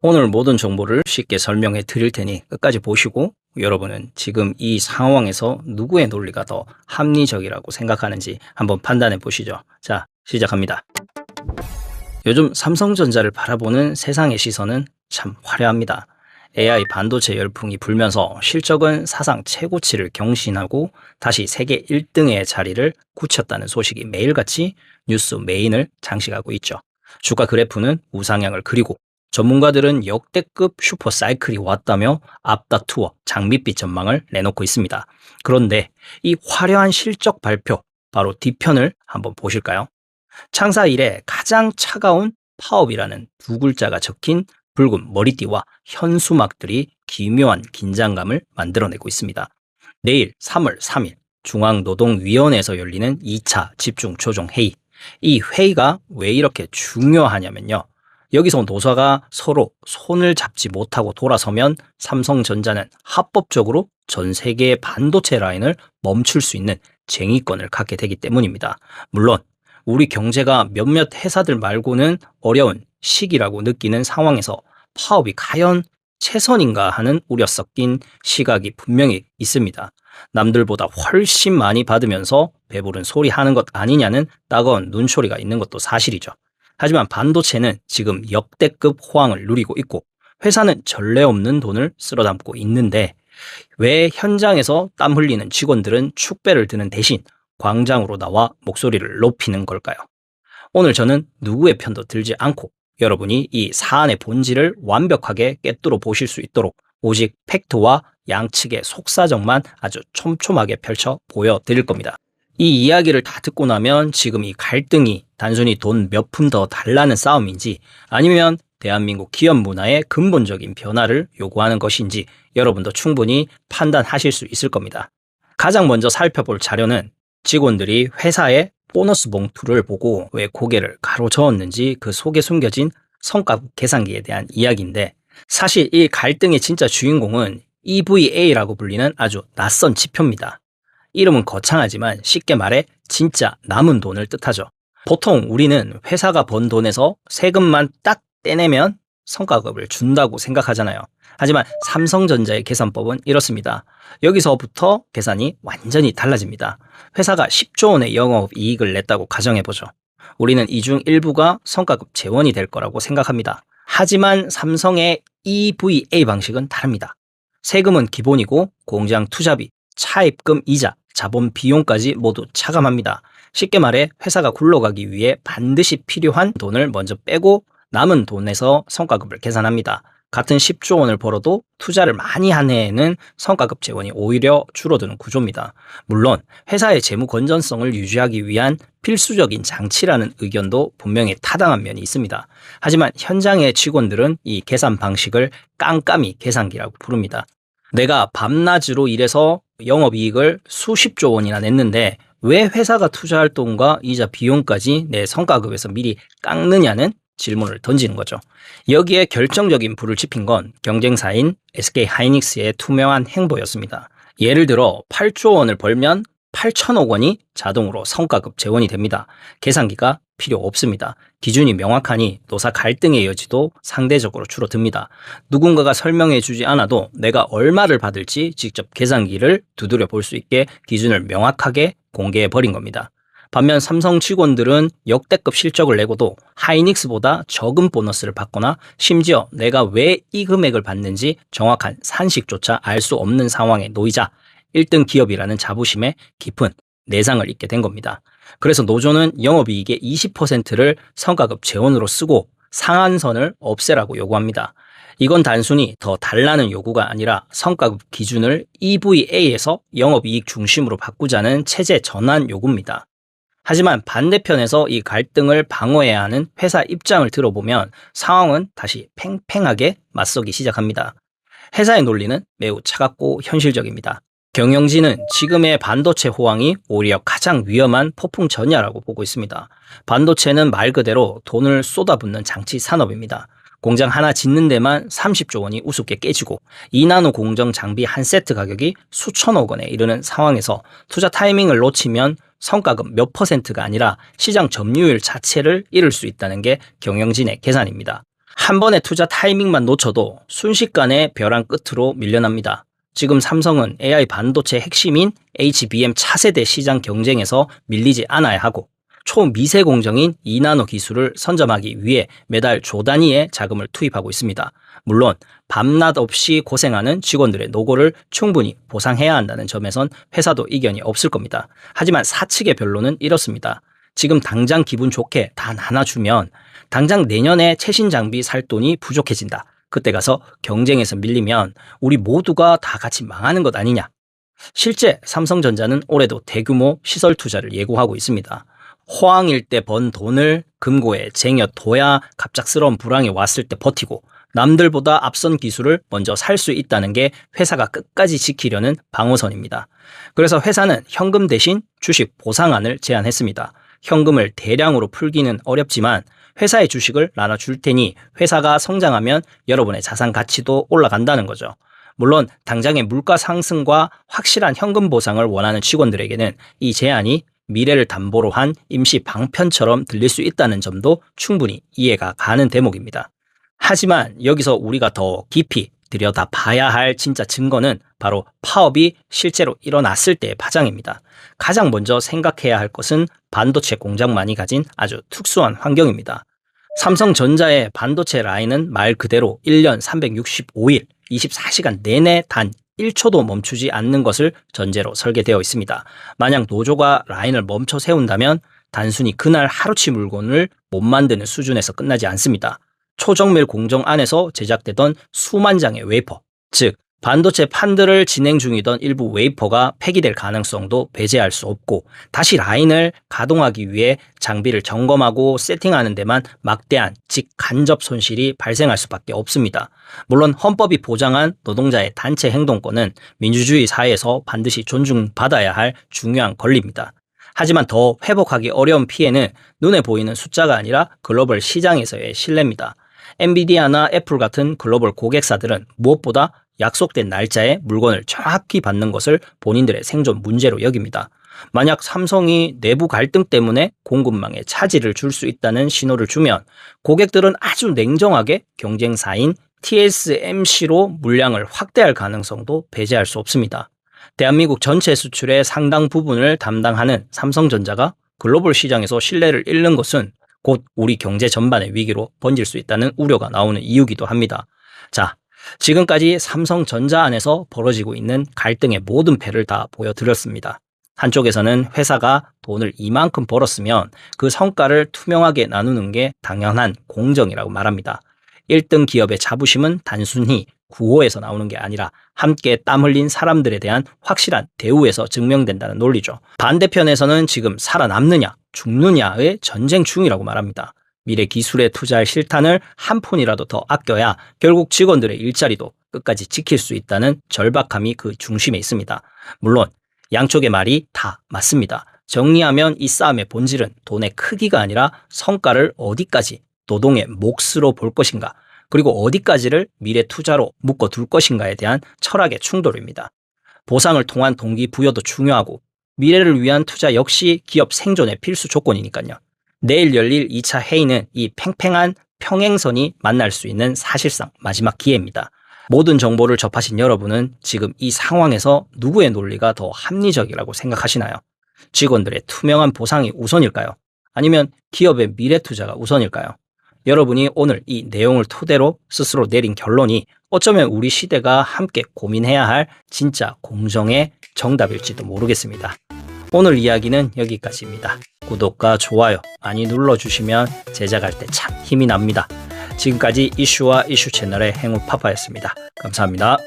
오늘 모든 정보를 쉽게 설명해 드릴 테니 끝까지 보시고 여러분은 지금 이 상황에서 누구의 논리가 더 합리적이라고 생각하는지 한번 판단해 보시죠. 자, 시작합니다. 요즘 삼성전자를 바라보는 세상의 시선은 참 화려합니다. AI 반도체 열풍이 불면서 실적은 사상 최고치를 경신하고 다시 세계 1등의 자리를 굳혔다는 소식이 매일같이 뉴스 메인을 장식하고 있죠. 주가 그래프는 우상향을 그리고 전문가들은 역대급 슈퍼 사이클이 왔다며 앞다투어 장밋빛 전망을 내놓고 있습니다. 그런데 이 화려한 실적 발표, 바로 뒤편을 한번 보실까요? 창사 이래 가장 차가운 파업이라는 두 글자가 적힌 붉은 머리띠와 현수막들이 기묘한 긴장감을 만들어내고 있습니다. 내일 3월 3일 중앙노동위원회에서 열리는 2차 집중조정회의. 이 회의가 왜 이렇게 중요하냐면요. 여기서 노사가 서로 손을 잡지 못하고 돌아서면 삼성전자는 합법적으로 전 세계의 반도체 라인을 멈출 수 있는 쟁의권을 갖게 되기 때문입니다. 물론 우리 경제가 몇몇 회사들 말고는 어려운 시기라고 느끼는 상황에서 파업이 과연 최선인가 하는 우려 섞인 시각이 분명히 있습니다. 남들보다 훨씬 많이 받으면서 배부른 소리 하는 것 아니냐는 따가운 눈초리가 있는 것도 사실이죠. 하지만 반도체는 지금 역대급 호황을 누리고 있고 회사는 전례 없는 돈을 쓸어담고 있는데 왜 현장에서 땀 흘리는 직원들은 축배를 드는 대신 광장으로 나와 목소리를 높이는 걸까요? 오늘 저는 누구의 편도 들지 않고 여러분이 이 사안의 본질을 완벽하게 꿰뚫어 보실 수 있도록 오직 팩트와 양측의 속사정만 아주 촘촘하게 펼쳐 보여드릴 겁니다. 이 이야기를 다 듣고 나면 지금 이 갈등이 단순히 돈 몇 푼 더 달라는 싸움인지 아니면 대한민국 기업 문화의 근본적인 변화를 요구하는 것인지 여러분도 충분히 판단하실 수 있을 겁니다. 가장 먼저 살펴볼 자료는 직원들이 회사의 보너스 봉투를 보고 왜 고개를 가로저었는지 그 속에 숨겨진 성과급 계산기에 대한 이야기인데, 사실 이 갈등의 진짜 주인공은 EVA라고 불리는 아주 낯선 지표입니다. 이름은 거창하지만 쉽게 말해 진짜 남은 돈을 뜻하죠. 보통 우리는 회사가 번 돈에서 세금만 딱 떼내면 성과급을 준다고 생각하잖아요. 하지만 삼성전자의 계산법은 이렇습니다. 여기서부터 계산이 완전히 달라집니다. 회사가 10조 원의 영업이익을 냈다고 가정해보죠. 우리는 이 중 일부가 성과급 재원이 될 거라고 생각합니다. 하지만 삼성의 EVA 방식은 다릅니다. 세금은 기본이고 공장 투자비, 차입금 이자, 자본 비용까지 모두 차감합니다. 쉽게 말해 회사가 굴러가기 위해 반드시 필요한 돈을 먼저 빼고 남은 돈에서 성과급을 계산합니다. 같은 10조 원을 벌어도 투자를 많이 한 해에는 성과급 재원이 오히려 줄어드는 구조입니다. 물론 회사의 재무 건전성을 유지하기 위한 필수적인 장치라는 의견도 분명히 타당한 면이 있습니다. 하지만 현장의 직원들은 이 계산 방식을 깜깜이 계산기라고 부릅니다. 내가 밤낮으로 일해서 영업이익을 수십조 원이나 냈는데 왜 회사가 투자할 돈과 이자 비용까지 내 성과급에서 미리 깎느냐는 질문을 던지는 거죠. 여기에 결정적인 불을 지핀 건 경쟁사인 SK하이닉스의 투명한 행보였습니다. 예를 들어 8조 원을 벌면 8천억 원이 자동으로 성과급 재원이 됩니다. 계산기가 필요 없습니다. 기준이 명확하니 노사 갈등의 여지도 상대적으로 줄어듭니다. 누군가가 설명해 주지 않아도 내가 얼마를 받을지 직접 계산기를 두드려 볼 수 있게 기준을 명확하게 공개해 버린 겁니다. 반면 삼성 직원들은 역대급 실적을 내고도 하이닉스보다 적은 보너스를 받거나 심지어 내가 왜 이 금액을 받는지 정확한 산식조차 알 수 없는 상황에 놓이자 1등 기업이라는 자부심에 깊은 내상을 입게 된 겁니다. 그래서 노조는 영업이익의 20%를 성과급 재원으로 쓰고 상한선을 없애라고 요구합니다. 이건 단순히 더 달라는 요구가 아니라 성과급 기준을 EVA에서 영업이익 중심으로 바꾸자는 체제 전환 요구입니다. 하지만 반대편에서 이 갈등을 방어해야 하는 회사 입장을 들어보면 상황은 다시 팽팽하게 맞서기 시작합니다. 회사의 논리는 매우 차갑고 현실적입니다. 경영진은 지금의 반도체 호황이 오히려 가장 위험한 폭풍 전야라고 보고 있습니다. 반도체는 말 그대로 돈을 쏟아붓는 장치 산업입니다. 공장 하나 짓는 데만 30조 원이 우습게 깨지고 2나노 공정 장비 한 세트 가격이 수천억 원에 이르는 상황에서 투자 타이밍을 놓치면 성과급 몇 %가 아니라 시장 점유율 자체를 잃을 수 있다는 게 경영진의 계산입니다. 한 번의 투자 타이밍만 놓쳐도 순식간에 벼랑 끝으로 밀려납니다. 지금 삼성은 AI 반도체 핵심인 HBM 차세대 시장 경쟁에서 밀리지 않아야 하고 초미세 공정인 2나노 기술을 선점하기 위해 매달 조 단위의 자금을 투입하고 있습니다. 물론 밤낮 없이 고생하는 직원들의 노고를 충분히 보상해야 한다는 점에선 회사도 이견이 없을 겁니다. 하지만 사측의 변론은 이렇습니다. 지금 당장 기분 좋게 단 하나 주면 당장 내년에 최신 장비 살 돈이 부족해진다. 그때 가서 경쟁에서 밀리면 우리 모두가 다 같이 망하는 것 아니냐. 실제 삼성전자는 올해도 대규모 시설 투자를 예고하고 있습니다. 호황일 때 번 돈을 금고에 쟁여둬야 갑작스러운 불황이 왔을 때 버티고 남들보다 앞선 기술을 먼저 살 수 있다는 게 회사가 끝까지 지키려는 방어선입니다. 그래서 회사는 현금 대신 주식 보상안을 제안했습니다. 현금을 대량으로 풀기는 어렵지만 회사의 주식을 나눠줄 테니 회사가 성장하면 여러분의 자산 가치도 올라간다는 거죠. 물론 당장의 물가 상승과 확실한 현금 보상을 원하는 직원들에게는 이 제안이 미래를 담보로 한 임시 방편처럼 들릴 수 있다는 점도 충분히 이해가 가는 대목입니다. 하지만 여기서 우리가 더 깊이 들여다봐야 할 진짜 증거는 바로 파업이 실제로 일어났을 때의 파장입니다. 가장 먼저 생각해야 할 것은 반도체 공장만이 가진 아주 특수한 환경입니다. 삼성전자의 반도체 라인은 말 그대로 1년 365일 24시간 내내 단 1초도 멈추지 않는 것을 전제로 설계되어 있습니다. 만약 노조가 라인을 멈춰 세운다면 단순히 그날 하루치 물건을 못 만드는 수준에서 끝나지 않습니다. 초정밀 공정 안에서 제작되던 수만 장의 웨이퍼, 즉 반도체 판들을 진행 중이던 일부 웨이퍼가 폐기될 가능성도 배제할 수 없고 다시 라인을 가동하기 위해 장비를 점검하고 세팅하는 데만 막대한 직간접 손실이 발생할 수밖에 없습니다. 물론 헌법이 보장한 노동자의 단체 행동권은 민주주의 사회에서 반드시 존중받아야 할 중요한 권리입니다. 하지만 더 회복하기 어려운 피해는 눈에 보이는 숫자가 아니라 글로벌 시장에서의 신뢰입니다. 엔비디아나 애플 같은 글로벌 고객사들은 무엇보다 약속된 날짜에 물건을 정확히 받는 것을 본인들의 생존 문제로 여깁니다. 만약 삼성이 내부 갈등 때문에 공급망에 차질을 줄 수 있다는 신호를 주면 고객들은 아주 냉정하게 경쟁사인 TSMC로 물량을 확대할 가능성도 배제할 수 없습니다. 대한민국 전체 수출의 상당 부분을 담당하는 삼성전자가 글로벌 시장에서 신뢰를 잃는 것은 곧 우리 경제 전반의 위기로 번질 수 있다는 우려가 나오는 이유기도 합니다. 자, 지금까지 삼성전자 안에서 벌어지고 있는 갈등의 모든 패를 다 보여드렸습니다. 한쪽에서는 회사가 돈을 이만큼 벌었으면 그 성과를 투명하게 나누는 게 당연한 공정이라고 말합니다. 1등 기업의 자부심은 단순히 구호에서 나오는 게 아니라 함께 땀 흘린 사람들에 대한 확실한 대우에서 증명된다는 논리죠. 반대편에서는 지금 살아남느냐 죽느냐의 전쟁 중이라고 말합니다. 미래 기술에 투자할 실탄을 한 푼이라도 더 아껴야 결국 직원들의 일자리도 끝까지 지킬 수 있다는 절박함이 그 중심에 있습니다. 물론 양쪽의 말이 다 맞습니다. 정리하면 이 싸움의 본질은 돈의 크기가 아니라 성과를 어디까지 노동의 몫으로 볼 것인가, 그리고 어디까지를 미래 투자로 묶어둘 것인가에 대한 철학의 충돌입니다. 보상을 통한 동기부여도 중요하고 미래를 위한 투자 역시 기업 생존의 필수 조건이니까요. 내일 열릴 2차 회의는 이 팽팽한 평행선이 만날 수 있는 사실상 마지막 기회입니다. 모든 정보를 접하신 여러분은 지금 이 상황에서 누구의 논리가 더 합리적이라고 생각하시나요? 직원들의 투명한 보상이 우선일까요? 아니면 기업의 미래 투자가 우선일까요? 여러분이 오늘 이 내용을 토대로 스스로 내린 결론이 어쩌면 우리 시대가 함께 고민해야 할 진짜 공정의 정답일지도 모르겠습니다. 오늘 이야기는 여기까지입니다. 구독과 좋아요 많이 눌러주시면 제작할 때 참 힘이 납니다. 지금까지 이슈와 이슈 채널의 행운파파였습니다. 감사합니다.